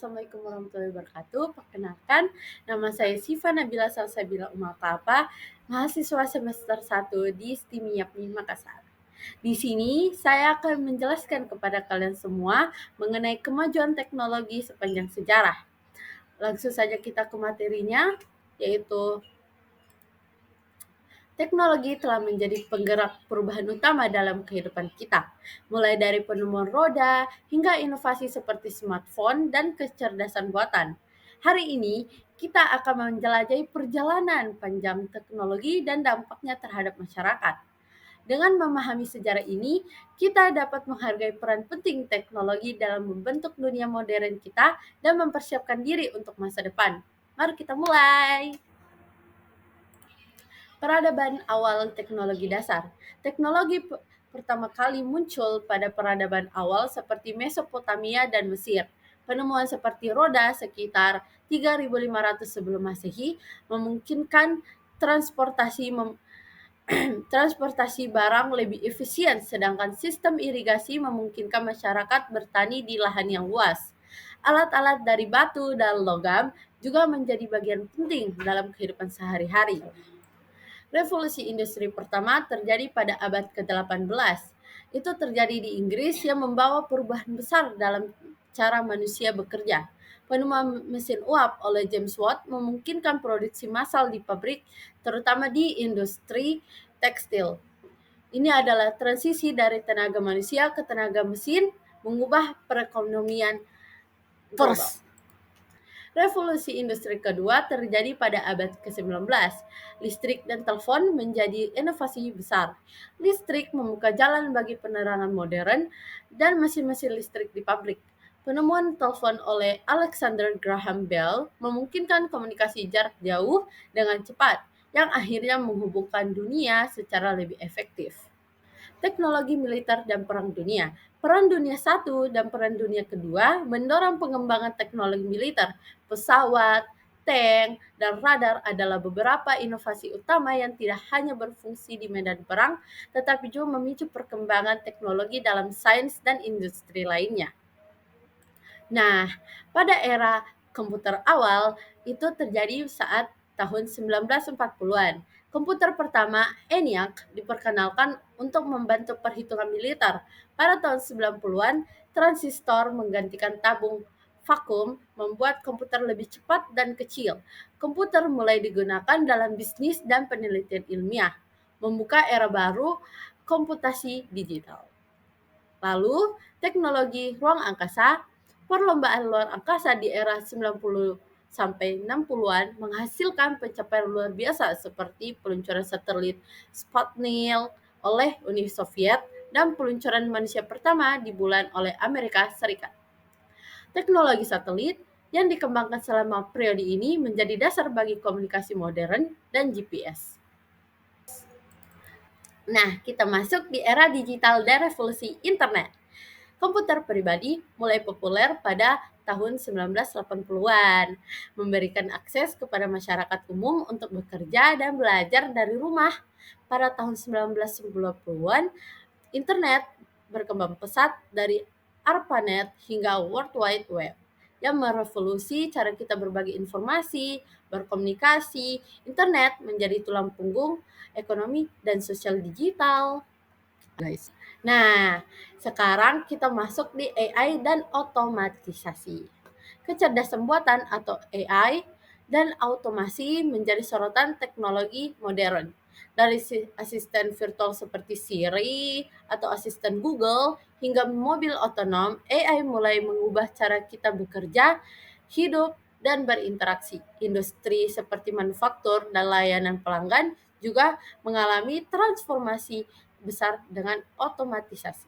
Assalamualaikum warahmatullahi wabarakatuh. Perkenalkan, nama saya Siva Nabila Salsabila Umakapa, mahasiswa semester 1 di STIM YAPMI Makassar. Di sini saya akan menjelaskan kepada kalian semua mengenai kemajuan teknologi sepanjang sejarah. Langsung saja kita ke materinya, yaitu teknologi telah menjadi penggerak perubahan utama dalam kehidupan kita, mulai dari penemuan roda hingga inovasi seperti smartphone dan kecerdasan buatan. Hari ini, kita akan menjelajahi perjalanan panjang teknologi dan dampaknya terhadap masyarakat. Dengan memahami sejarah ini, kita dapat menghargai peran penting teknologi dalam membentuk dunia modern kita dan mempersiapkan diri untuk masa depan. Mari kita mulai. Peradaban awal teknologi dasar. Teknologi pertama kali muncul pada peradaban awal seperti Mesopotamia dan Mesir. Penemuan seperti roda sekitar 3500 sebelum Masehi memungkinkan transportasi transportasi barang lebih efisien, sedangkan sistem irigasi memungkinkan masyarakat bertani di lahan yang luas. Alat-alat dari batu dan logam juga menjadi bagian penting dalam kehidupan sehari-hari. Revolusi industri pertama terjadi pada abad ke-18. Itu terjadi di Inggris yang membawa perubahan besar dalam cara manusia bekerja. Penemuan mesin uap oleh James Watt memungkinkan produksi massal di pabrik, terutama di industri tekstil. Ini adalah transisi dari tenaga manusia ke tenaga mesin, mengubah perekonomian global. Revolusi industri kedua terjadi pada abad ke-19. Listrik dan telepon menjadi inovasi besar. Listrik membuka jalan bagi penerangan modern dan mesin-mesin listrik di pabrik. Penemuan telepon oleh Alexander Graham Bell memungkinkan komunikasi jarak jauh dengan cepat, yang akhirnya menghubungkan dunia secara lebih efektif. Teknologi militer dan Perang Dunia. Perang Dunia I dan Perang Dunia Kedua mendorong pengembangan teknologi militer. Pesawat, tank, dan radar adalah beberapa inovasi utama yang tidak hanya berfungsi di medan perang, tetapi juga memicu perkembangan teknologi dalam sains dan industri lainnya. Nah, pada era komputer awal itu terjadi saat tahun 1940-an. Komputer pertama, ENIAC, diperkenalkan untuk membantu perhitungan militer. Pada tahun 90-an, transistor menggantikan tabung vakum, membuat komputer lebih cepat dan kecil. Komputer mulai digunakan dalam bisnis dan penelitian ilmiah, membuka era baru komputasi digital. Lalu, teknologi ruang angkasa. Perlombaan luar angkasa di era 90 sampai 60-an menghasilkan pencapaian luar biasa seperti peluncuran satelit Sputnik oleh Uni Soviet dan peluncuran manusia pertama di bulan oleh Amerika Serikat. Teknologi satelit yang dikembangkan selama periode ini menjadi dasar bagi komunikasi modern dan GPS. Nah, kita masuk di era digital dan revolusi internet. Komputer pribadi mulai populer pada tahun 1980-an, memberikan akses kepada masyarakat umum untuk bekerja dan belajar dari rumah. Pada tahun 1990-an, internet berkembang pesat dari ARPANET hingga World Wide Web yang merevolusi cara kita berbagi informasi, berkomunikasi. Internet menjadi tulang punggung ekonomi dan sosial digital. Guys. Nah, sekarang kita masuk di AI dan otomatisasi. Kecerdasan buatan atau AI dan otomasi menjadi sorotan teknologi modern. Dari asisten virtual seperti Siri atau asisten Google hingga mobil otonom, AI mulai mengubah cara kita bekerja, hidup, dan berinteraksi. Industri seperti manufaktur dan layanan pelanggan juga mengalami transformasi besar dengan otomatisasi.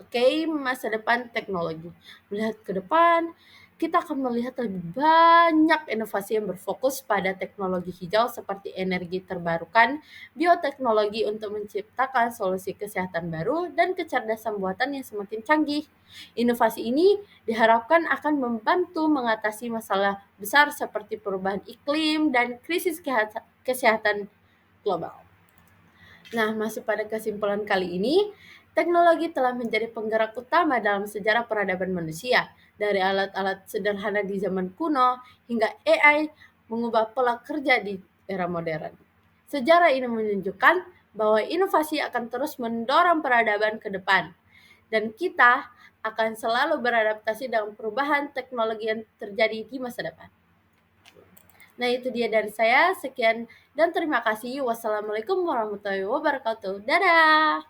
Oke, masa depan teknologi. Melihat ke depan, kita akan melihat lebih banyak inovasi yang berfokus pada teknologi hijau seperti energi terbarukan, bioteknologi untuk menciptakan solusi kesehatan baru, dan kecerdasan buatan yang semakin canggih. Inovasi ini diharapkan akan membantu mengatasi masalah besar seperti perubahan iklim dan krisis kesehatan global. Nah, masuk pada kesimpulan kali ini, Teknologi telah menjadi penggerak utama dalam sejarah peradaban manusia, dari alat-alat sederhana di zaman kuno hingga AI mengubah pola kerja di era modern. Sejarah ini menunjukkan bahwa inovasi akan terus mendorong peradaban ke depan, dan kita akan selalu beradaptasi dengan perubahan teknologi yang terjadi di masa depan. Nah, itu dia dari saya. Sekian dan terima kasih. Wassalamualaikum warahmatullahi wabarakatuh. Dadah.